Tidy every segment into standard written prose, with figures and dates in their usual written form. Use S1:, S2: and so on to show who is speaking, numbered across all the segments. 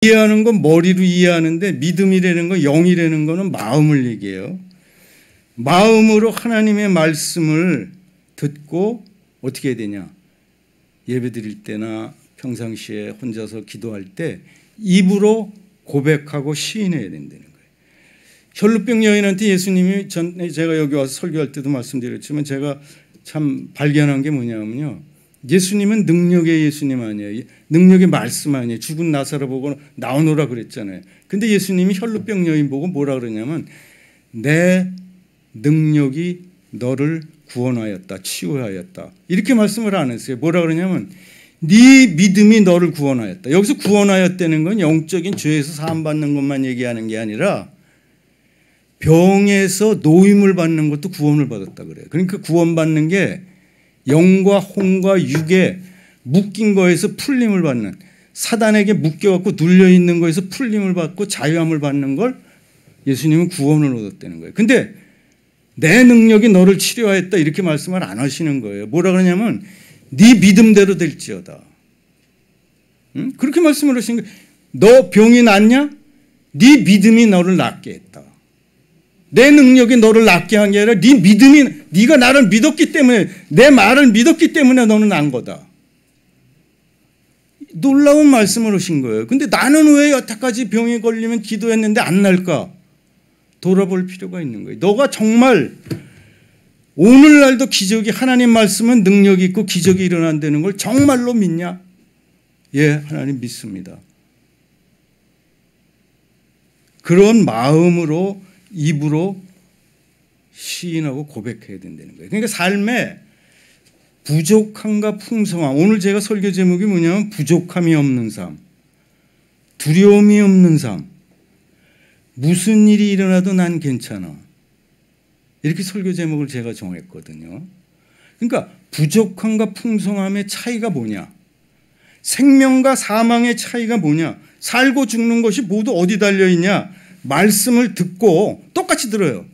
S1: 이해하는 건 머리로 이해하는데 믿음이라는 건, 영이라는 거는 마음을 얘기해요. 마음으로 하나님의 말씀을 듣고 어떻게 해야 되냐? 예배 드릴 때나 평상시에 혼자서 기도할 때 입으로 고백하고 시인해야 된다는 거예요. 혈루병 여인한테 예수님이 제가 여기 와서 설교할 때도 말씀드렸지만 제가 참 발견한 게 뭐냐면요. 예수님은 능력의 예수님 아니에요. 능력의 말씀 아니에요. 죽은 나사로 보고 나오노라 그랬잖아요. 근데 예수님이 혈루병 여인 보고 뭐라 그러냐면 내 능력이 너를 구원하였다. 치유하였다. 이렇게 말씀을 안 했어요. 뭐라 그러냐면 네 믿음이 너를 구원하였다. 여기서 구원하였다는 건 영적인 죄에서 사함받는 것만 얘기하는 게 아니라 병에서 노임을 받는 것도 구원을 받았다 그래요. 그러니까 구원받는 게 영과 혼과 육에 묶인 거에서 풀림을 받는, 사단에게 묶여갖고 눌려있는 거에서 풀림을 받고 자유함을 받는 걸 예수님은 구원을 얻었다는 거예요. 근데 내 능력이 너를 치료하였다 이렇게 말씀을 안 하시는 거예요. 뭐라 그러냐면 네 믿음대로 될지어다. 응? 그렇게 말씀을 하시는 거예요. 너 병이 낫냐? 네 믿음이 너를 낫게 했다. 내 능력이 너를 낫게 한 게 아니라 네 믿음이, 네가 나를 믿었기 때문에, 내 말을 믿었기 때문에 너는 난 거다. 놀라운 말씀을 하신 거예요. 근데 나는 왜 여태까지 병에 걸리면 기도했는데 안 날까? 돌아볼 필요가 있는 거예요. 너가 정말 오늘날도 기적이, 하나님 말씀은 능력이 있고 기적이 일어난다는 걸 정말로 믿냐? 예, 하나님 믿습니다. 그런 마음으로 입으로 시인하고 고백해야 된다는 거예요. 그러니까 삶에 부족함과 풍성함, 오늘 제가 설교 제목이 뭐냐면 부족함이 없는 삶, 두려움이 없는 삶, 무슨 일이 일어나도 난 괜찮아. 이렇게 설교 제목을 제가 정했거든요. 그러니까 부족함과 풍성함의 차이가 뭐냐? 생명과 사망의 차이가 뭐냐? 살고 죽는 것이 모두 어디 달려있냐? 말씀을 듣고 똑같이 들어요.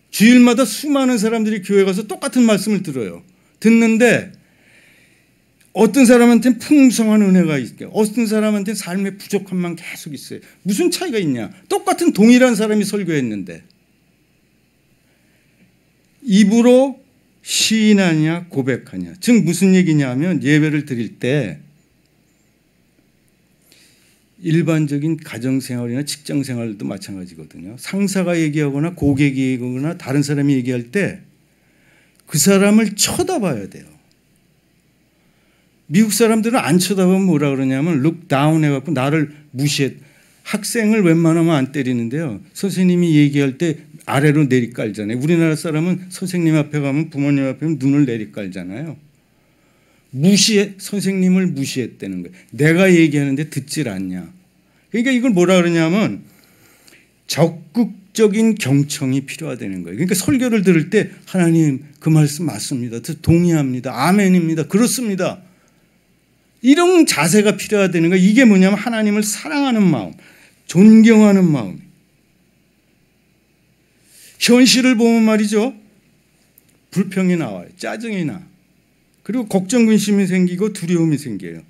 S1: 주일마다 수많은 사람들이 교회 가서 똑같은 말씀을 들어요. 듣는데 어떤 사람한테는 풍성한 은혜가 있고 어떤 사람한테는 삶의 부족함만 계속 있어요. 무슨 차이가 있냐? 똑같은 동일한 사람이 설교했는데 입으로 시인하냐 고백하냐. 즉 무슨 얘기냐면 예배를 드릴 때 일반적인 가정생활이나 직장생활도 마찬가지거든요. 상사가 얘기하거나 고객이 얘기하거나 다른 사람이 얘기할 때 그 사람을 쳐다봐야 돼요. 미국 사람들은 안 쳐다보면 뭐라 그러냐면 look down 해갖고 나를 무시해. 학생을 웬만하면 안 때리는데요. 선생님이 얘기할 때 아래로 내리깔잖아요. 우리나라 사람은 선생님 앞에 가면, 부모님 앞에 가면 눈을 내리깔잖아요. 선생님을 무시했다는 거예요. 내가 얘기하는데 듣질 않냐. 그러니까 이걸 뭐라 그러냐면 적극적인 경청이 필요하다는 거예요. 그러니까 설교를 들을 때 하나님 그 말씀 맞습니다. 동의합니다. 아멘입니다. 그렇습니다. 이런 자세가 필요하다는 거예요. 이게 뭐냐면 하나님을 사랑하는 마음, 존경하는 마음. 현실을 보면 말이죠. 불평이 나와요. 짜증이 나. 그리고 걱정, 근심이 생기고 두려움이 생겨요.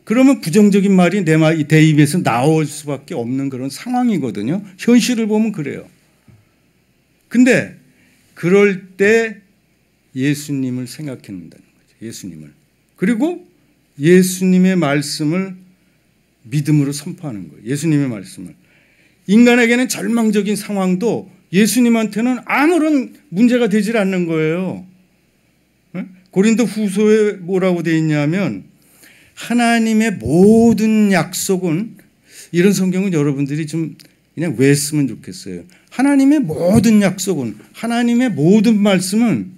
S1: 그러면 부정적인 말이 내 입에서 나올 수밖에 없는 그런 상황이거든요. 현실을 보면 그래요. 근데 그럴 때 예수님을 생각해낸다는 거죠. 예수님을. 그리고 예수님의 말씀을 믿음으로 선포하는 거예요. 예수님의 말씀을. 인간에게는 절망적인 상황도 예수님한테는 아무런 문제가 되질 않는 거예요. 고린도 후서에 뭐라고 되어 있냐면 하나님의 모든 약속은, 이런 성경은 여러분들이 좀 그냥 외웠으면 좋겠어요. 하나님의 모든 약속은, 하나님의 모든 말씀은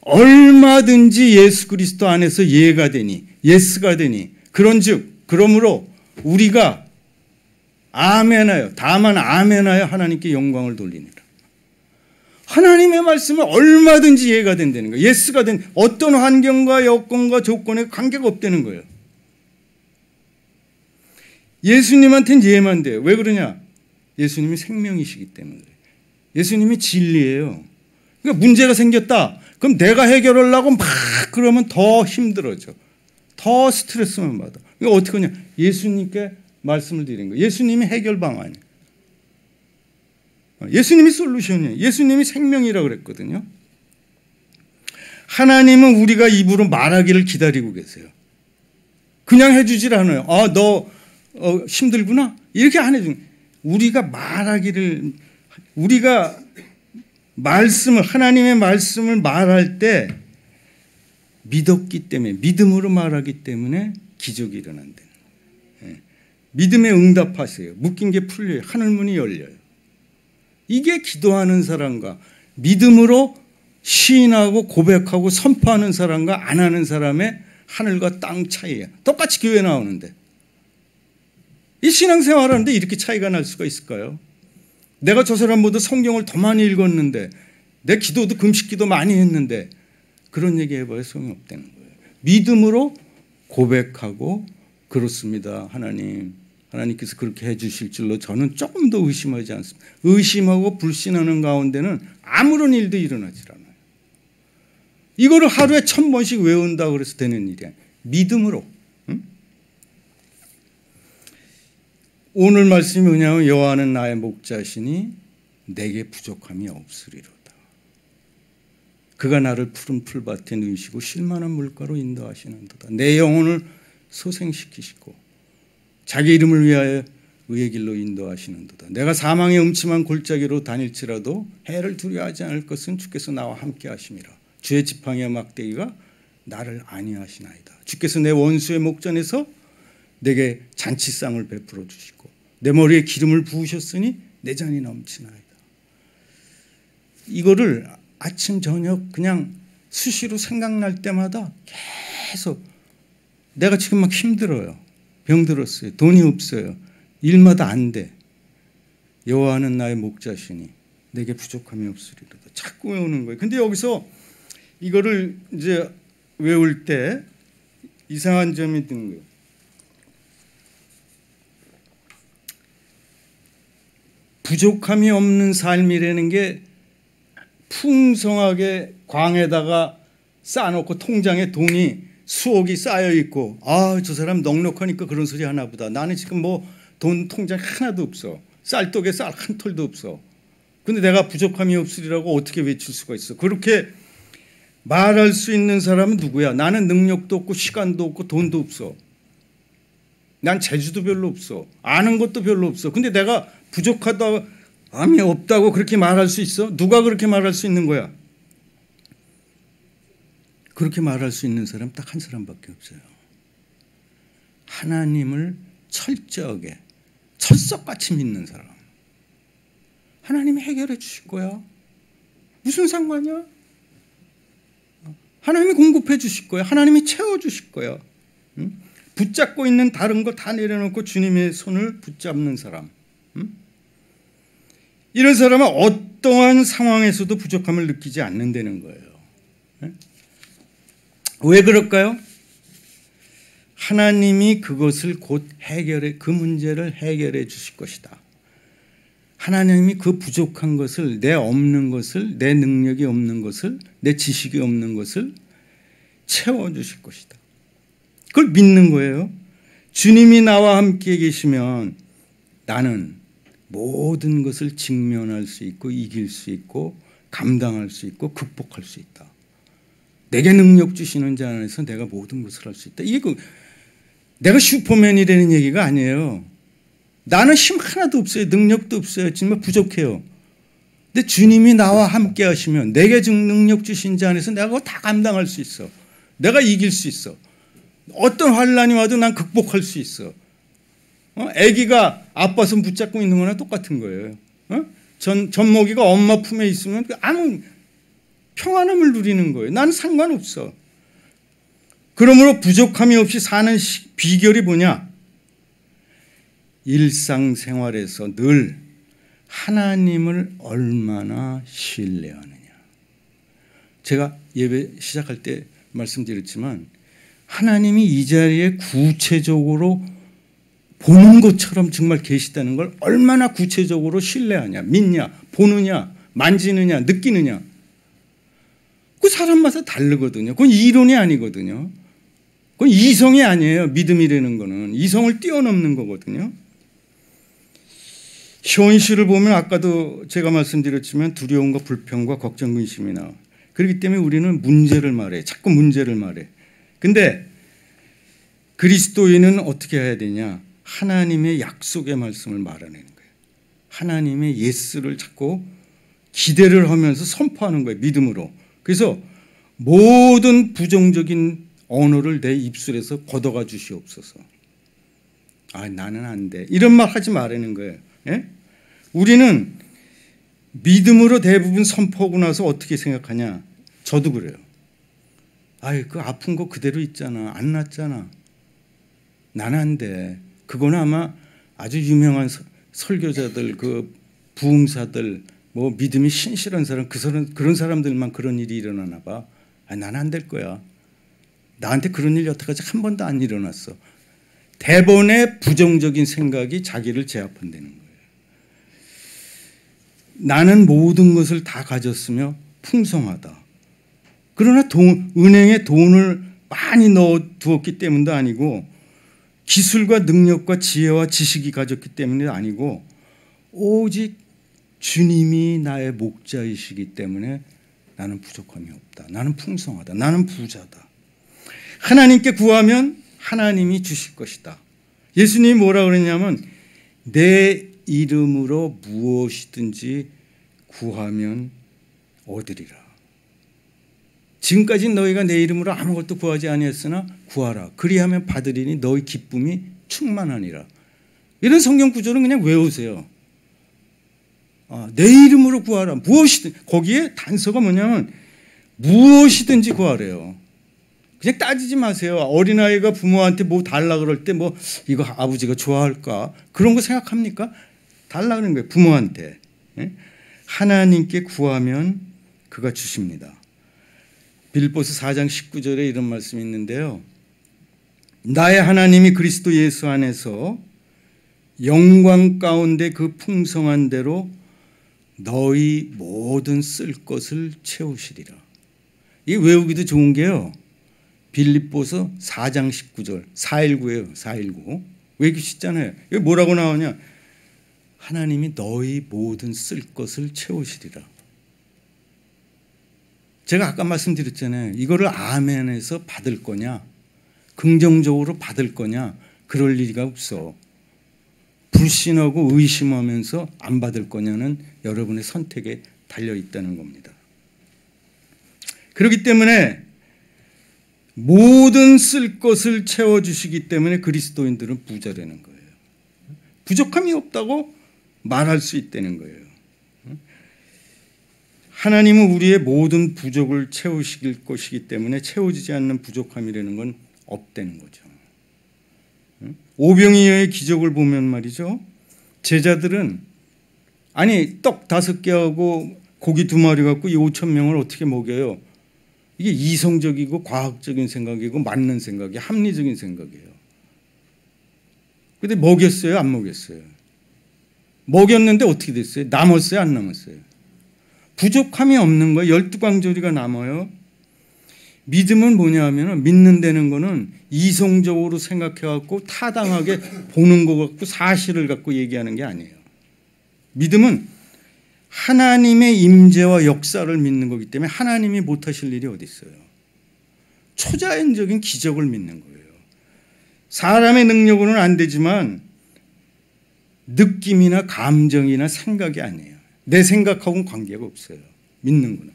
S1: 얼마든지 예수 그리스도 안에서 예가 되니, 예스가 되니, 그러므로 우리가 아멘하여, 다만 아멘하여 하나님께 영광을 돌리니라. 하나님의 말씀은 얼마든지 이해가 된다는 거예요. 예스가 된, 어떤 환경과 여건과 조건에 관계가 없다는 거예요. 예수님한테는 이해만 돼요. 왜 그러냐? 예수님이 생명이시기 때문에 그래요. 예수님이 진리예요. 그러니까 문제가 생겼다. 그럼 내가 해결하려고 막 그러면 더 힘들어져. 더 스트레스만 받아. 이거 어떻게 하냐? 예수님께 말씀을 드린 거예요. 예수님이 해결 방안이에요. 예수님이 솔루션이에요. 예수님이 생명이라고 그랬거든요. 하나님은 우리가 입으로 말하기를 기다리고 계세요. 그냥 해주질 않아요. 너 힘들구나? 이렇게 안 해주는 거예요. 우리가 말하기를, 우리가 하나님의 말씀을 말할 때 믿었기 때문에, 믿음으로 말하기 때문에 기적이 일어난다는 거예요. 믿음에 응답하세요. 묶인 게 풀려요. 하늘문이 열려요. 이게 기도하는 사람과 믿음으로 시인하고 고백하고 선포하는 사람과 안 하는 사람의 하늘과 땅 차이예요. 똑같이 교회 나오는데. 이 신앙생활하는데 이렇게 차이가 날 수가 있을까요? 내가 저 사람보다 성경을 더 많이 읽었는데, 내 기도도 금식기도 많이 했는데, 그런 얘기 해봐야 소용이 없다는 거예요. 믿음으로 고백하고, 그렇습니다. 하나님께서 그렇게 해 주실 줄로 저는 조금 더 의심하지 않습니다. 의심하고 불신하는 가운데는 아무런 일도 일어나질 않아요. 이거를 하루에 1000번씩 외운다고 그래서 되는 일이 아니에요. 믿음으로. 오늘 말씀이 뭐냐면 여호와는 나의 목자시니 내게 부족함이 없으리로다. 그가 나를 푸른 풀밭에 누이시고 쉴만한 물가로 인도하시는도다. 내 영혼을 소생시키시고 자기 이름을 위하여 의의 길로 인도하시는도다. 내가 사망의 음침한 골짜기로 다닐지라도 해를 두려워하지 않을 것은 주께서 나와 함께 하심이라. 주의 지팡이와 막대기가 나를 안위하시나이다. 주께서 내 원수의 목전에서 내게 잔치상을 베풀어 주시고 내 머리에 기름을 부으셨으니 내 잔이 넘치나이다. 이거를 아침 저녁 그냥 수시로 생각날 때마다 계속, 내가 지금 막 힘들어요. 병들었어요. 돈이 없어요. 일마다 안 돼. 여호와는 나의 목자시니 내게 부족함이 없으리로다. 자꾸 외우는 거예요. 근데 여기서 이거를 이제 외울 때 이상한 점이 드는 거예요. 부족함이 없는 삶이라는 게 풍성하게 광에다가 쌓아놓고 통장에 돈이 수억이 쌓여있고, 저 사람 넉넉하니까 그런 소리 하나 보다. 나는 지금 뭐 돈 통장에 하나도 없어. 쌀떡에 쌀 한 톨도 없어. 근데 내가 부족함이 없으리라고 어떻게 외칠 수가 있어? 그렇게 말할 수 있는 사람은 누구야? 나는 능력도 없고 시간도 없고 돈도 없어. 난 재주도 별로 없어. 아는 것도 별로 없어. 근데 내가 부족하다함이 없다고 그렇게 말할 수 있어? 누가 그렇게 말할 수 있는 거야? 그렇게 말할 수 있는 사람 딱 한 사람밖에 없어요. 하나님을 철저하게 철석같이 믿는 사람. 하나님이 해결해 주실 거야. 무슨 상관이야? 하나님이 공급해 주실 거야. 하나님이 채워 주실 거야. 붙잡고 있는 다른 거 다 내려놓고 주님의 손을 붙잡는 사람. 이런 사람은 어떠한 상황에서도 부족함을 느끼지 않는다는 거예요. 왜 그럴까요? 하나님이 그것을 곧 그 문제를 해결해 주실 것이다. 하나님이 그 부족한 것을, 내 없는 것을, 내 능력이 없는 것을, 내 지식이 없는 것을 채워주실 것이다. 그걸 믿는 거예요. 주님이 나와 함께 계시면 나는 모든 것을 직면할 수 있고 이길 수 있고 감당할 수 있고 극복할 수 있다. 내게 능력 주시는 자 안에서 내가 모든 것을 할 수 있다. 이게 내가 슈퍼맨이라는 얘기가 아니에요. 나는 힘 하나도 없어요. 능력도 없어요. 정말 부족해요. 근데 주님이 나와 함께 하시면 내게 능력 주신 자 안에서 내가 그거 다 감당할 수 있어. 내가 이길 수 있어. 어떤 환란이 와도 난 극복할 수 있어. 아기가 아빠 손 붙잡고 있는 거나 똑같은 거예요. 젖먹이가 엄마 품에 있으면 아무 평안함을 누리는 거예요. 나는 상관없어. 그러므로 부족함이 없이 사는 비결이 뭐냐? 일상생활에서 늘 하나님을 얼마나 신뢰하느냐. 제가 예배 시작할 때 말씀드렸지만 하나님이 이 자리에 구체적으로 보는 것처럼 정말 계시다는 걸 얼마나 구체적으로 신뢰하냐, 믿냐, 보느냐, 만지느냐, 느끼느냐. 그 사람마다 다르거든요. 그건 이론이 아니거든요. 그건 이성이 아니에요. 믿음이라는 거는 이성을 뛰어넘는 거거든요. 현실을 보면 아까도 제가 말씀드렸지만 두려움과 불평과 걱정, 근심이 나와. 그렇기 때문에 우리는 문제를 말해. 자꾸 문제를 말해. 근데 그리스도인은 어떻게 해야 되냐? 하나님의 약속의 말씀을 말하는 거예요. 하나님의 예스를 자꾸 기대를 하면서 선포하는 거예요. 믿음으로. 그래서 모든 부정적인 언어를 내 입술에서 걷어가 주시옵소서. 아, 나는 안 돼. 이런 말 하지 말라는 거예요. 예? 우리는 믿음으로 대부분 선포하고 나서 어떻게 생각하냐? 저도 그래요. 아이, 그 아픈 거 그대로 있잖아. 안 낫잖아. 나는 안 돼. 그거는 아마 아주 유명한 설교자들, 그 부흥사들, 뭐 믿음이 신실한 사람, 그런 사람들만 그런 일이 일어나나 봐. 아, 나는 안 될 거야. 나한테 그런 일 여태까지 한 번도 안 일어났어. 대번의 부정적인 생각이 자기를 제압한다는 거예요. 나는 모든 것을 다 가졌으며 풍성하다. 그러나 은행에 돈을 많이 넣어두었기 때문도 아니고 기술과 능력과 지혜와 지식이 가졌기 때문이 아니고 오직 주님이 나의 목자이시기 때문에 나는 부족함이 없다. 나는 풍성하다. 나는 부자다. 하나님께 구하면 하나님이 주실 것이다. 예수님이 뭐라 그랬냐면 내 이름으로 무엇이든지 구하면 얻으리라. 지금까지 너희가 내 이름으로 아무것도 구하지 아니했으나 구하라. 그리하면 받으리니 너희 기쁨이 충만하니라. 이런 성경 구절은 그냥 외우세요. 내 이름으로 구하라. 무엇이든. 거기에 단서가 뭐냐면 무엇이든지 구하래요. 그냥 따지지 마세요. 어린아이가 부모한테 뭐 달라 그럴 때 뭐 이거 아버지가 좋아할까? 그런 거 생각합니까? 달라 그러는 거예요. 부모한테. 하나님께 구하면 그가 주십니다. 빌립보서 4장 19절에 이런 말씀이 있는데요. 나의 하나님이 그리스도 예수 안에서 영광 가운데 그 풍성한 대로 너희 모든 쓸 것을 채우시리라. 이게 외우기도 좋은 게요. 빌립보서 4장 19절 419예요. 419. 외우기 쉽잖아요. 이게 뭐라고 나오냐. 하나님이 너희 모든 쓸 것을 채우시리라. 제가 아까 말씀드렸잖아요. 이거를 아멘해서 받을 거냐, 긍정적으로 받을 거냐, 그럴 리가 없어. 불신하고 의심하면서 안 받을 거냐는 여러분의 선택에 달려 있다는 겁니다. 그렇기 때문에 모든 쓸 것을 채워주시기 때문에 그리스도인들은 부자라는 거예요. 부족함이 없다고 말할 수 있다는 거예요. 하나님은 우리의 모든 부족을 채우실 것이기 때문에 채워지지 않는 부족함이라는 건 없다는 거죠. 오병이어의 기적을 보면 말이죠. 제자들은 아니 떡 5개하고 고기 2마리 갖고 이 5,000명을 어떻게 먹여요? 이게 이성적이고 과학적인 생각이고 맞는 생각이 합리적인 생각이에요. 그런데 먹였어요? 안 먹였어요? 먹였는데 어떻게 됐어요? 남았어요? 안 남았어요? 부족함이 없는 거예요. 12광조리가 남아요. 믿음은 뭐냐 하면 믿는다는 거는 이성적으로 생각해갖고 타당하게 보는 거 갖고 사실을 갖고 얘기하는 게 아니에요. 믿음은 하나님의 임재와 역사를 믿는 거기 때문에 하나님이 못하실 일이 어디 있어요. 초자연적인 기적을 믿는 거예요. 사람의 능력으로는 안 되지만 느낌이나 감정이나 생각이 아니에요. 내 생각하고는 관계가 없어요. 믿는 거는.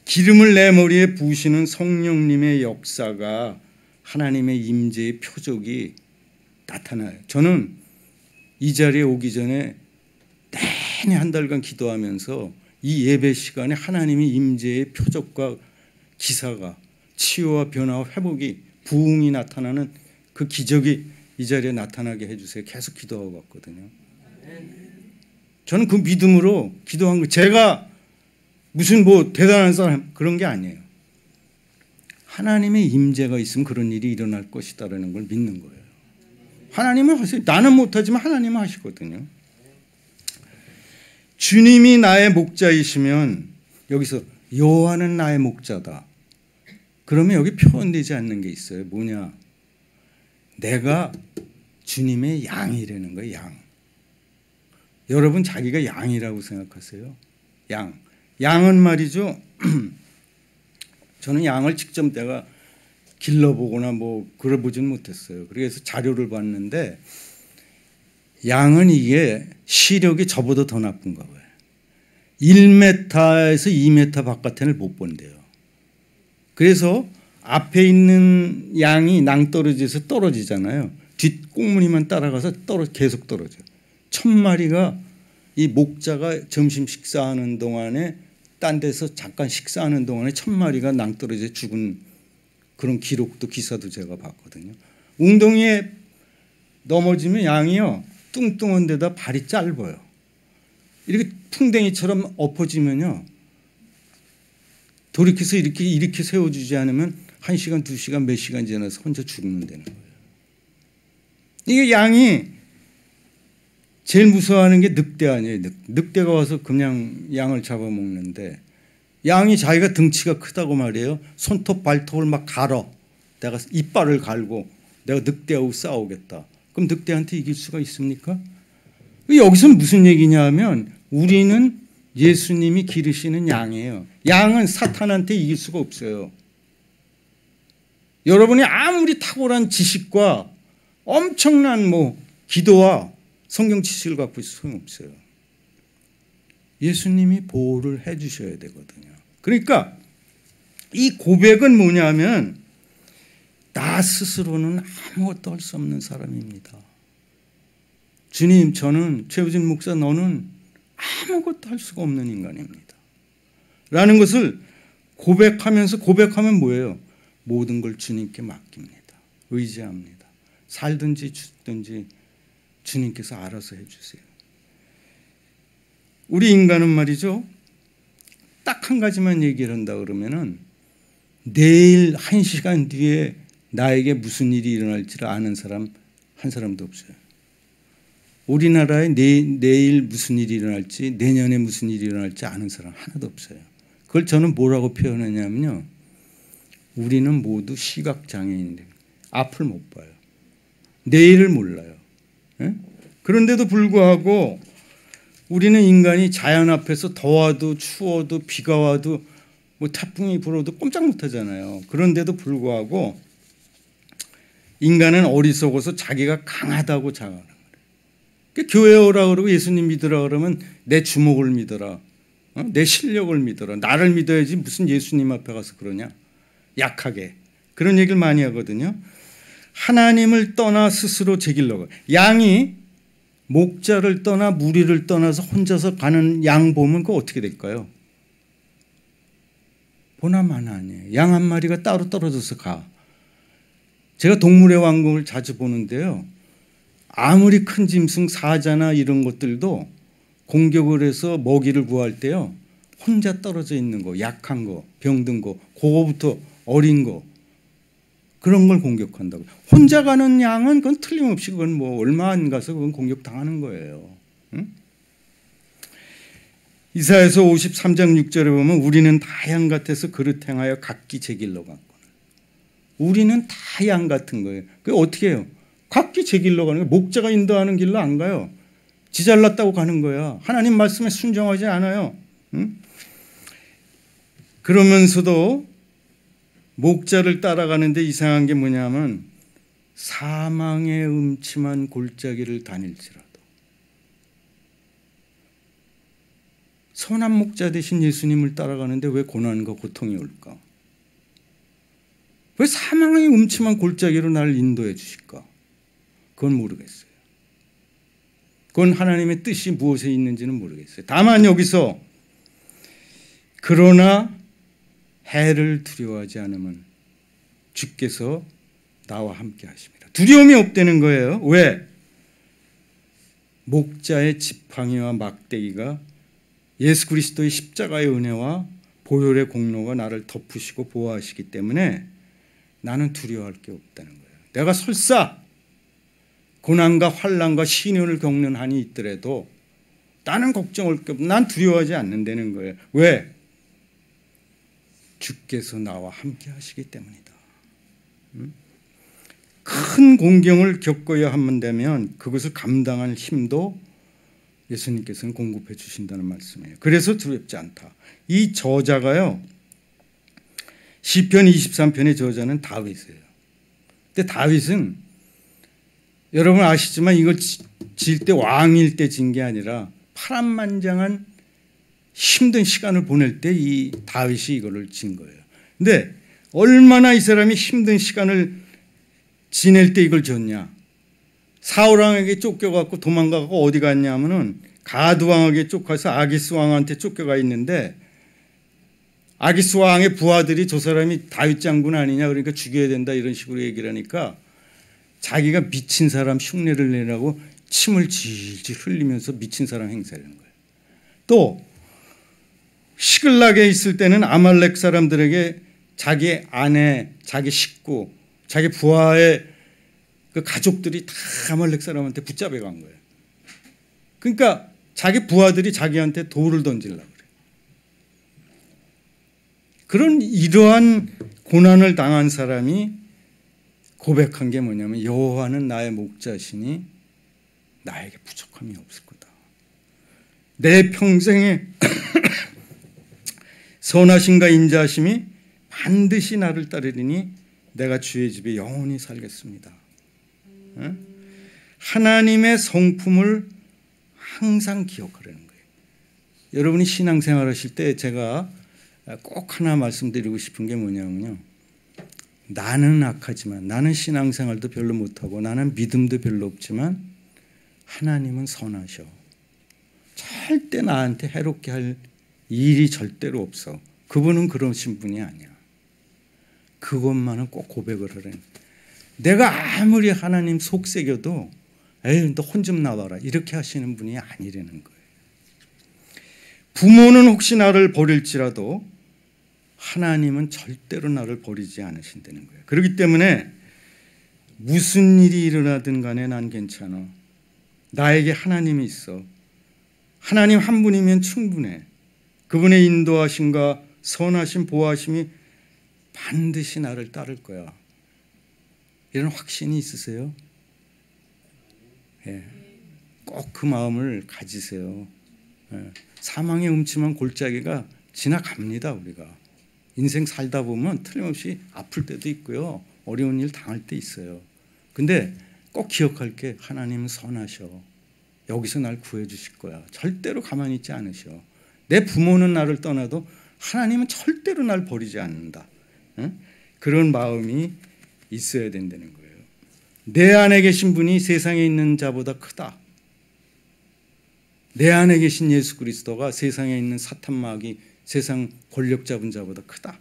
S1: 기름을 내 머리에 부으시는 성령님의 역사가 하나님의 임재의 표적이 나타나요. 저는 이 자리에 오기 전에 내내 한 달간 기도하면서 이 예배 시간에 하나님의 임재의 표적과 기사가 치유와 변화와 회복이 부흥이 나타나는 그 기적이 이 자리에 나타나게 해주세요. 계속 기도하고 갔거든요. 저는 그 믿음으로 기도한 거 제가 무슨 뭐 대단한 사람 그런 게 아니에요. 하나님의 임재가 있으면 그런 일이 일어날 것이다라는 걸 믿는 거예요. 하나님은 하세요. 나는 못하지만 하나님은 하시거든요. 주님이 나의 목자이시면 여기서 여호와는 나의 목자다. 그러면 여기 표현되지 않는 게 있어요. 뭐냐? 내가 주님의 양이라는 거예요. 양. 여러분 자기가 양이라고 생각하세요? 양. 양은 말이죠. 저는 양을 직접 내가 길러보거나 뭐 그려보지는 못했어요. 그래서 자료를 봤는데 양은 이게 시력이 저보다 더 나쁜가 봐요. 1m에서 2m 바깥을 못 본대요. 그래서 앞에 있는 양이 낭떠러지에서 떨어지잖아요. 뒷 꽁무니만 따라가서 계속 떨어져요. 1000마리가 이 목자가 점심 식사하는 동안에 딴 데서 잠깐 식사하는 동안에 1000마리가 낭떠러지에 죽은 그런 기록도 기사도 제가 봤거든요. 웅덩이에 넘어지면 양이요 뚱뚱한 데다 발이 짧아요. 이렇게 풍뎅이처럼 엎어지면요 돌이켜서 이렇게 세워주지 않으면 1시간, 2시간, 몇 시간 지나서 혼자 죽는다는 거예요. 이게 양이 제일 무서워하는 게 늑대 아니에요. 늑대가 와서 그냥 양을 잡아먹는데 양이 자기가 등치가 크다고 말이에요. 손톱 발톱을 막 갈어. 내가 이빨을 갈고 내가 늑대하고 싸우겠다. 그럼 늑대한테 이길 수가 있습니까? 여기서 무슨 얘기냐 하면 우리는 예수님이 기르시는 양이에요. 양은 사탄한테 이길 수가 없어요. 여러분이 아무리 탁월한 지식과 엄청난 기도와 성경 지식을 갖고 있어도 소용없어요. 예수님이 보호를 해 주셔야 되거든요. 그러니까 이 고백은 뭐냐면 나 스스로는 아무것도 할 수 없는 사람입니다. 주님, 저는 최우진 목사 너는 아무것도 할 수가 없는 인간입니다. 라는 것을 고백하면 뭐예요? 모든 걸 주님께 맡깁니다. 의지합니다. 살든지 죽든지 주님께서 알아서 해주세요. 우리 인간은 말이죠. 딱 한 가지만 얘기를 한다 그러면은 내일 1시간 뒤에 나에게 무슨 일이 일어날지를 아는 사람 한 사람도 없어요. 우리나라에 내일 무슨 일이 일어날지 내년에 무슨 일이 일어날지 아는 사람 하나도 없어요. 그걸 저는 뭐라고 표현하냐면요. 우리는 모두 시각장애인들. 앞을 못 봐요. 내일을 몰라요. 예? 그런데도 불구하고 우리는 인간이 자연 앞에서 더워도 추워도 비가 와도 태풍이 불어도 꼼짝 못하잖아요. 그런데도 불구하고 인간은 어리석어서 자기가 강하다고 자랑하는 거예요. 교회 오라 그러고 예수님 믿으라 그러면 내 주먹을 믿어라. 내 실력을 믿어라. 나를 믿어야지 무슨 예수님 앞에 가서 그러냐. 약하게. 그런 얘기를 많이 하거든요. 하나님을 떠나 스스로 제길러가. 양이 목자를 떠나 무리를 떠나서 혼자서 가는 양 보면 그거 어떻게 될까요? 보나마나 아니에요. 양 한 마리가 따로 떨어져서 가. 제가 동물의 왕국을 자주 보는데요. 아무리 큰 짐승 사자나 이런 것들도 공격을 해서 먹이를 구할 때요. 혼자 떨어져 있는 거, 약한 거, 병든 거, 그거부터 어린 거 그런 걸 공격한다고. 혼자 가는 양은 그건 틀림없이 그건 얼마 안 가서 그건 공격당하는 거예요. 응? 이사야서 53장 6절에 보면 우리는 다 양 같아서 그릇 행하여 각기 제 길로 갔구나. 우리는 다 양 같은 거예요. 그게 어떻게 해요? 각기 제 길로 가는 거예요. 목자가 인도하는 길로 안 가요. 지 잘났다고 가는 거야. 하나님 말씀에 순종하지 않아요. 응? 그러면서도 목자를 따라가는데 이상한 게 뭐냐면 사망의 음침한 골짜기를 다닐지라도 선한 목자 대신 예수님을 따라가는데 왜 고난과 고통이 올까? 왜 사망의 음침한 골짜기로 나를 인도해 주실까? 그건 모르겠어요. 그건 하나님의 뜻이 무엇에 있는지는 모르겠어요. 다만 여기서 그러나 해를 두려워하지 않으면 주께서 나와 함께 하십니다. 두려움이 없다는 거예요. 왜? 목자의 지팡이와 막대기가 예수 그리스도의 십자가의 은혜와 보혈의 공로가 나를 덮으시고 보호하시기 때문에 나는 두려워할 게 없다는 거예요. 내가 설사 고난과 환난과 시련을 겪는 한이 있더라도 나는 걱정할 게 없고 난 두려워하지 않는다는 거예요. 왜? 주께서 나와 함께 하시기 때문이다. 큰 공경을 겪어야 한다면 그것을 감당할 힘도 예수님께서는 공급해 주신다는 말씀이에요. 그래서 두렵지 않다. 이 저자가요, 시편 23편의 저자는 다윗이에요. 근데 다윗은 여러분 아시지만 이걸 질 때 왕일 때 진 게 아니라 파란만장한 힘든 시간을 보낼 때 이 다윗이 이거를 진 거예요. 근데 얼마나 이 사람이 힘든 시간을 지낼 때 이걸 졌냐. 사울왕에게 쫓겨갖고 도망가고 어디 갔냐 하면은 가드왕에게 쫓겨서 아기스 왕한테 쫓겨가 있는데 아기스 왕의 부하들이 저 사람이 다윗 장군 아니냐 그러니까 죽여야 된다 이런 식으로 얘기를 하니까 자기가 미친 사람 흉내를 내라고 침을 질질 흘리면서 미친 사람 행세를 하는 거예요. 또 시글락에 있을 때는 아말렉 사람들에게 자기 아내, 자기 식구, 자기 부하의 그 가족들이 다 아말렉 사람한테 붙잡혀 간 거예요. 그러니까 자기 부하들이 자기한테 돌을 던지려고 그래요. 그런 이러한 고난을 당한 사람이 고백한 게 뭐냐면 여호와는 나의 목자시니 나에게 부족함이 없을 거다. 내 평생에 선하심과 인자하심이 반드시 나를 따르리니 내가 주의 집에 영원히 살겠습니다. 하나님의 성품을 항상 기억하라는 거예요. 여러분이 신앙생활 하실 때 제가 꼭 하나 말씀드리고 싶은 게 뭐냐면요. 나는 악하지만, 나는 신앙생활도 별로 못하고 나는 믿음도 별로 없지만 하나님은 선하셔. 절대 나한테 해롭게 할 일이 절대로 없어. 그분은 그러신 분이 아니야. 그것만은 꼭 고백을 하라는. 내가 아무리 하나님 속삭여도 에이 너 혼 좀 나와라 이렇게 하시는 분이 아니라는 거예요. 부모는 혹시 나를 버릴지라도 하나님은 절대로 나를 버리지 않으신다는 거예요. 그렇기 때문에 무슨 일이 일어나든 간에 난 괜찮아. 나에게 하나님이 있어. 하나님 한 분이면 충분해. 그분의 인도하심과 선하심, 보호하심이 반드시 나를 따를 거야. 이런 확신이 있으세요? 예. 꼭 그 마음을 가지세요. 예. 사망의 음침한 골짜기가 지나갑니다. 우리가 인생 살다 보면 틀림없이 아플 때도 있고요, 어려운 일 당할 때 있어요. 근데 꼭 기억할 게 하나님은 선하셔. 여기서 날 구해 주실 거야. 절대로 가만히 있지 않으셔. 내 부모는 나를 떠나도 하나님은 절대로 날 버리지 않는다. 응? 그런 마음이 있어야 된다는 거예요. 내 안에 계신 분이 세상에 있는 자보다 크다. 내 안에 계신 예수 그리스도가 세상에 있는 사탄 마귀, 세상 권력 잡은 자보다 크다.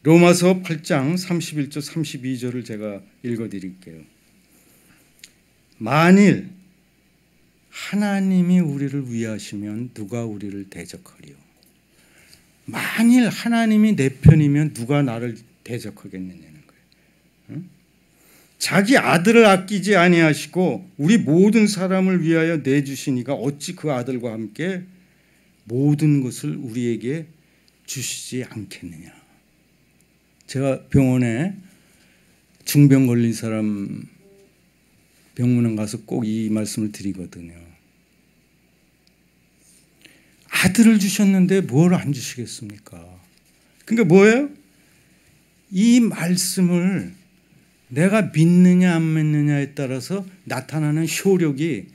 S1: 로마서 8장 31절 32절을 제가 읽어드릴게요. 만일 하나님이 우리를 위하시면 누가 우리를 대적하리요. 만일 하나님이 내 편이면 누가 나를 대적하겠느냐는 거예요. 응? 자기 아들을 아끼지 아니하시고 우리 모든 사람을 위하여 내주시니가 어찌 그 아들과 함께 모든 것을 우리에게 주시지 않겠느냐. 제가 병원에 중병 걸린 사람 병문안 가서 꼭 이 말씀을 드리거든요. 아들을 주셨는데 뭘 안 주시겠습니까? 그러니까 뭐예요? 이 말씀을 내가 믿느냐 안 믿느냐에 따라서 나타나는 효력이,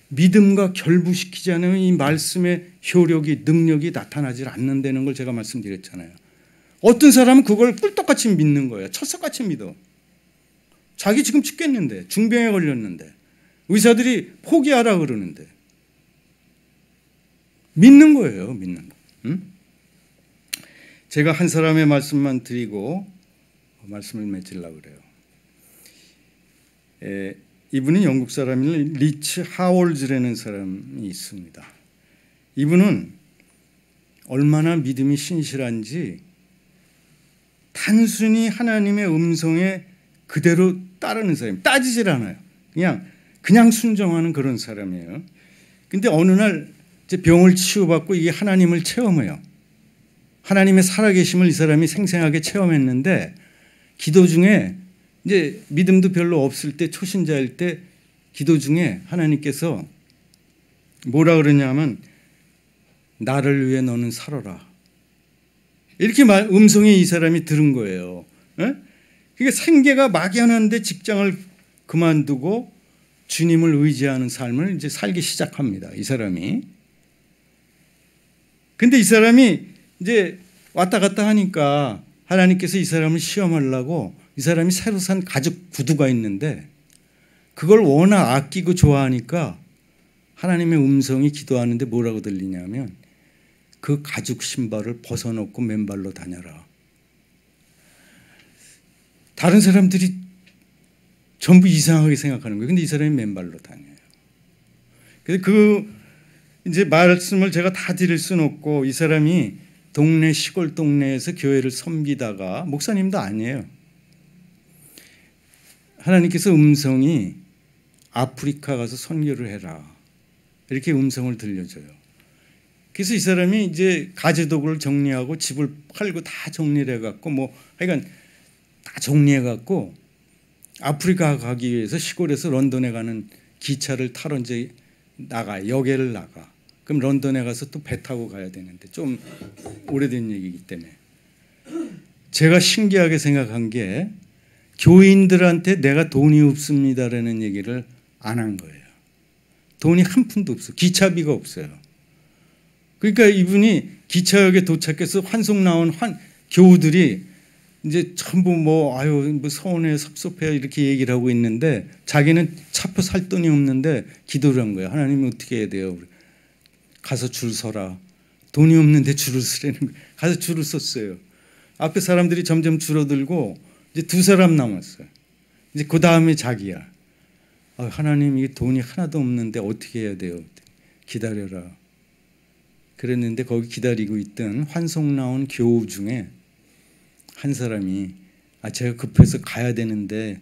S1: 믿음과 결부시키지 않으면 이 말씀의 효력이, 능력이 나타나질 않는다는 걸 제가 말씀드렸잖아요. 어떤 사람은 그걸 꿀떡같이 믿는 거예요. 철석같이 믿어. 자기 지금 죽겠는데, 중병에 걸렸는데, 의사들이 포기하라 그러는데 믿는 거예요. 믿는 거. 응? 제가 한 사람의 말씀만 드리고 말씀을 맺으려고 그래요. 이분은 영국 사람인 리치 하월즈라는 사람이 있습니다. 이분은 얼마나 믿음이 신실한지 단순히 하나님의 음성에 그대로 따르는 사람이에요. 따지질 않아요. 그냥 순종하는 그런 사람이에요. 근데 어느 날 이제 병을 치유받고 이게 하나님을 체험해요. 하나님의 살아계심을 이 사람이 생생하게 체험했는데 기도 중에 이제 믿음도 별로 없을 때 초신자일 때 기도 중에 하나님께서 뭐라 그러냐면 나를 위해 너는 살아라. 이렇게 음성이 이 사람이 들은 거예요. 그러니까 생계가 막연한데 직장을 그만두고 주님을 의지하는 삶을 이제 살기 시작합니다. 이 사람이. 근데 이 사람이 이제 왔다 갔다 하니까 하나님께서 이 사람을 시험하려고 이 사람이 새로 산 가죽 구두가 있는데 그걸 워낙 아끼고 좋아하니까 하나님의 음성이 기도하는데 뭐라고 들리냐면 그 가죽 신발을 벗어놓고 맨발로 다녀라. 다른 사람들이 전부 이상하게 생각하는 거예요. 근데 이 사람이 맨발로 다녀요. 그래서 그 이제 말씀을 제가 다 드릴 수는 없고 이 사람이 동네 시골 동네에서 교회를 섬기다가 목사님도 아니에요. 하나님께서 음성이 아프리카 가서 선교를 해라. 이렇게 음성을 들려줘요. 그래서 이 사람이 이제 가재도구를 정리하고 집을 팔고 다 정리를 해갖고 뭐 하여간 다 정리해갖고 아프리카 가기 위해서 시골에서 런던에 가는 기차를 타러 이제 나가 역에를 나가. 그럼 런던에 가서 또 배 타고 가야 되는데 좀 오래된 얘기이기 때문에 제가 신기하게 생각한 게 교인들한테 내가 돈이 없습니다라는 얘기를 안 한 거예요. 돈이 한 푼도 없어. 기차비가 없어요. 그러니까 이분이 기차역에 도착해서 환송 나온 교우들이 이제 전부 뭐 서운해 섭섭해 이렇게 얘기를 하고 있는데 자기는 차표 살 돈이 없는데 기도를 한 거예요. 하나님 어떻게 해야 돼요? 가서 줄 서라. 돈이 없는데 줄을 서라는 거예요. 가서 줄을 섰어요. 앞에 사람들이 점점 줄어들고 이제 두 사람 남았어요. 이제 그 다음에 자기야. 하나님 이게 돈이 하나도 없는데 어떻게 해야 돼요? 기다려라. 그랬는데 거기 기다리고 있던 환송 나온 교우 중에 한 사람이 제가 급해서 가야 되는데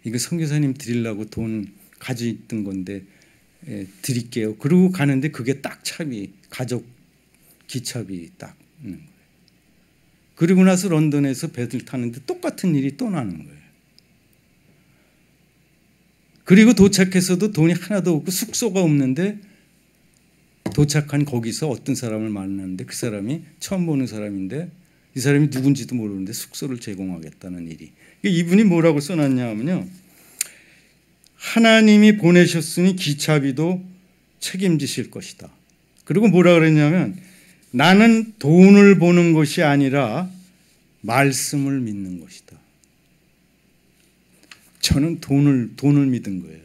S1: 이거 선교사님 드리려고 돈 가지고 있던 건데 드릴게요. 그러고 가는데 그게 딱 차비 가족 기차비 딱 있는 거예요. 그리고 나서 런던에서 배들 타는데 똑같은 일이 또 나는 거예요. 그리고 도착해서도 돈이 하나도 없고 숙소가 없는데 도착한 거기서 어떤 사람을 만났는데 그 사람이 처음 보는 사람인데 이 사람이 누군지도 모르는데 숙소를 제공하겠다는 일이. 이분이 뭐라고 써놨냐면요. 하나님이 보내셨으니 기차비도 책임지실 것이다. 그리고 뭐라 그랬냐면 나는 돈을 보는 것이 아니라 말씀을 믿는 것이다. 저는 돈을 믿은 거예요.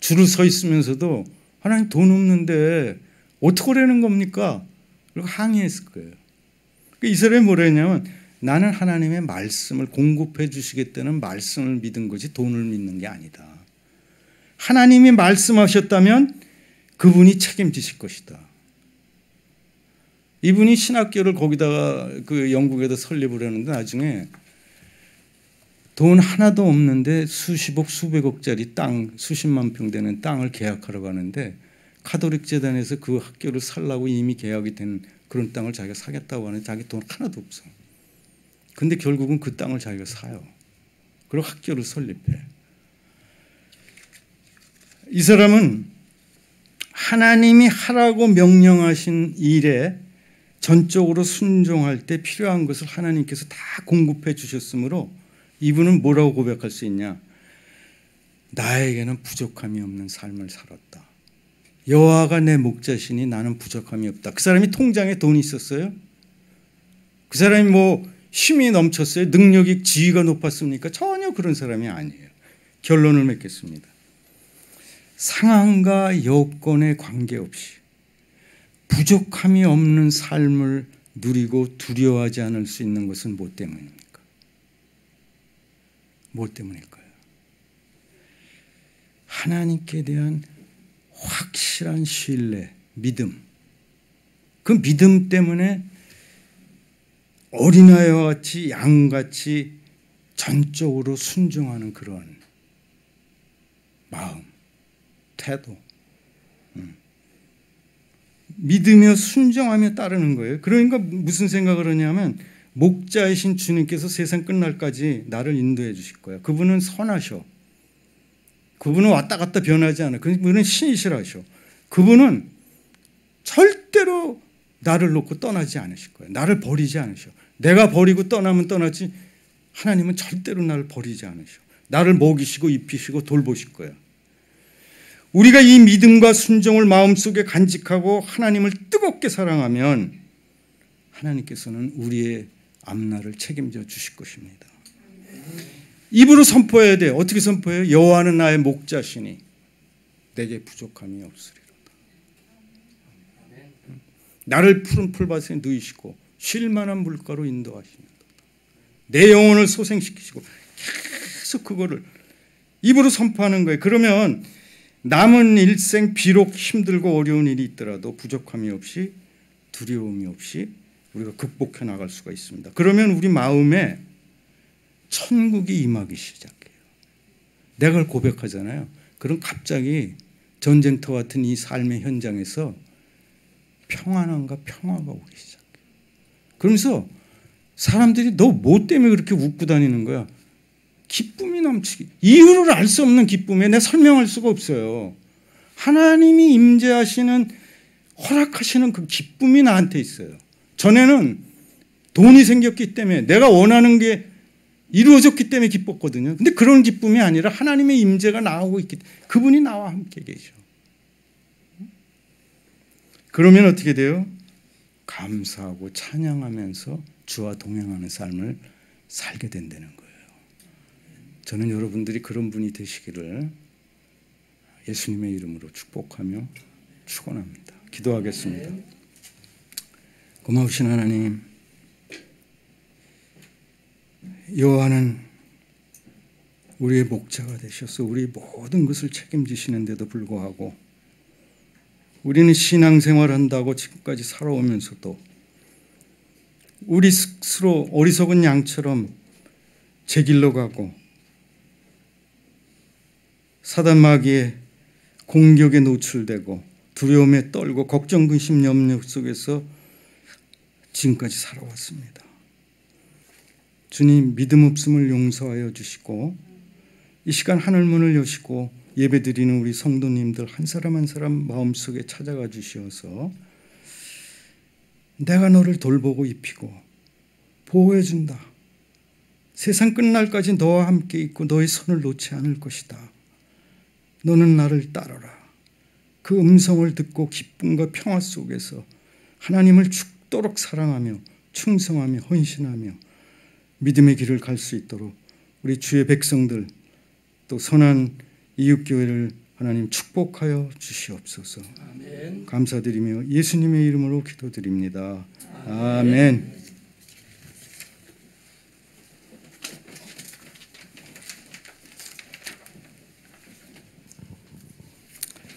S1: 줄을 서 있으면서도 하나님 돈 없는데 어떻게 하라는 겁니까? 그리고 항의했을 거예요. 이 사람이 뭐라 했냐면 나는 하나님의 말씀을 공급해 주시겠다는 말씀을 믿은 거지 돈을 믿는 게 아니다. 하나님이 말씀하셨다면 그분이 책임지실 것이다. 이분이 신학교를 거기다가 그 영국에다 설립을 했는데 나중에 돈 하나도 없는데 수십억 수백억짜리 땅 수십만 평 되는 땅을 계약하러 가는데 카톨릭 재단에서 그 학교를 살라고 이미 계약이 된 그런 땅을 자기가 사겠다고 하는데 자기 돈 하나도 없어. 근데 결국은 그 땅을 자기가 사요. 그리고 학교를 설립해. 이 사람은 하나님이 하라고 명령하신 일에 전적으로 순종할 때 필요한 것을 하나님께서 다 공급해 주셨으므로 이분은 뭐라고 고백할 수 있냐? 나에게는 부족함이 없는 삶을 살았다. 여호와가 내 목자시니 나는 부족함이 없다. 그 사람이 통장에 돈이 있었어요? 그 사람이 뭐 힘이 넘쳤어요? 능력이 지위가 높았습니까? 전혀 그런 사람이 아니에요. 결론을 맺겠습니다. 상황과 여건에 관계없이 부족함이 없는 삶을 누리고 두려워하지 않을 수 있는 것은 뭐 때문입니까? 뭐 때문일까요? 하나님께 대한 확실한 신뢰, 믿음. 그 믿음 때문에 어린아이와 같이 양같이 전적으로 순종하는 그런 마음, 태도. 믿으며 순종하며 따르는 거예요. 그러니까 무슨 생각을 하냐면 목자이신 주님께서 세상 끝날까지 나를 인도해 주실 거야. 그분은 선하셔. 그분은 왔다 갔다 변하지 않아. 그분은 신이시라셔. 그분은 절대로 나를 놓고 떠나지 않으실 거예요. 나를 버리지 않으셔. 내가 버리고 떠나면 떠나지 하나님은 절대로 나를 버리지 않으셔. 나를 먹이시고 입히시고 돌보실 거야. 우리가 이 믿음과 순종을 마음속에 간직하고 하나님을 뜨겁게 사랑하면 하나님께서는 우리의 앞날을 책임져 주실 것입니다. 입으로 선포해야 돼요. 어떻게 선포해요? 여호와는 나의 목자시니 내게 부족함이 없으리로다. 나를 푸른 풀밭에 누이시고 쉴 만한 물가로 인도하시는 내 영혼을 소생시키시고 계속 그거를 입으로 선포하는 거예요. 그러면 남은 일생 비록 힘들고 어려운 일이 있더라도 부족함이 없이 두려움이 없이 우리가 극복해 나갈 수가 있습니다. 그러면 우리 마음에 천국이 임하기 시작해요. 내가 그걸 고백하잖아요. 그럼 갑자기 전쟁터 같은 이 삶의 현장에서 평안함과 평화가 오기 시작해요. 그러면서 사람들이 너 뭐 때문에 그렇게 웃고 다니는 거야? 기쁨이 넘치기. 이유를 알 수 없는 기쁨에 내가 설명할 수가 없어요. 하나님이 임재하시는 허락하시는 그 기쁨이 나한테 있어요. 전에는 돈이 생겼기 때문에 내가 원하는 게 이루어졌기 때문에 기뻤거든요. 근데 그런 기쁨이 아니라 하나님의 임재가 나오고 있기 때문에 그분이 나와 함께 계셔. 그러면 어떻게 돼요? 감사하고 찬양하면서 주와 동행하는 삶을 살게 된다는 거예요. 저는 여러분들이 그런 분이 되시기를 예수님의 이름으로 축복하며 축원합니다. 기도하겠습니다. 고마우신 하나님, 여호와는 우리의 목자가 되셔서 우리 모든 것을 책임지시는데도 불구하고 우리는 신앙생활한다고 지금까지 살아오면서도 우리 스스로 어리석은 양처럼 제 길로 가고 사단 마귀의 공격에 노출되고 두려움에 떨고 걱정, 근심, 염려 속에서 지금까지 살아왔습니다. 주님, 믿음 없음을 용서하여 주시고 이 시간 하늘문을 여시고 예배드리는 우리 성도님들 한 사람 한 사람 마음속에 찾아가 주시어서 내가 너를 돌보고 입히고 보호해 준다. 세상 끝날까지 너와 함께 있고 너의 손을 놓지 않을 것이다. 너는 나를 따르라. 그 음성을 듣고 기쁨과 평화 속에서 하나님을 죽도록 사랑하며 충성하며 헌신하며 믿음의 길을 갈 수 있도록 우리 주의 백성들 또 선한 이웃교회를 하나님 축복하여 주시옵소서. 아멘. 감사드리며 예수님의 이름으로 기도드립니다. 아멘.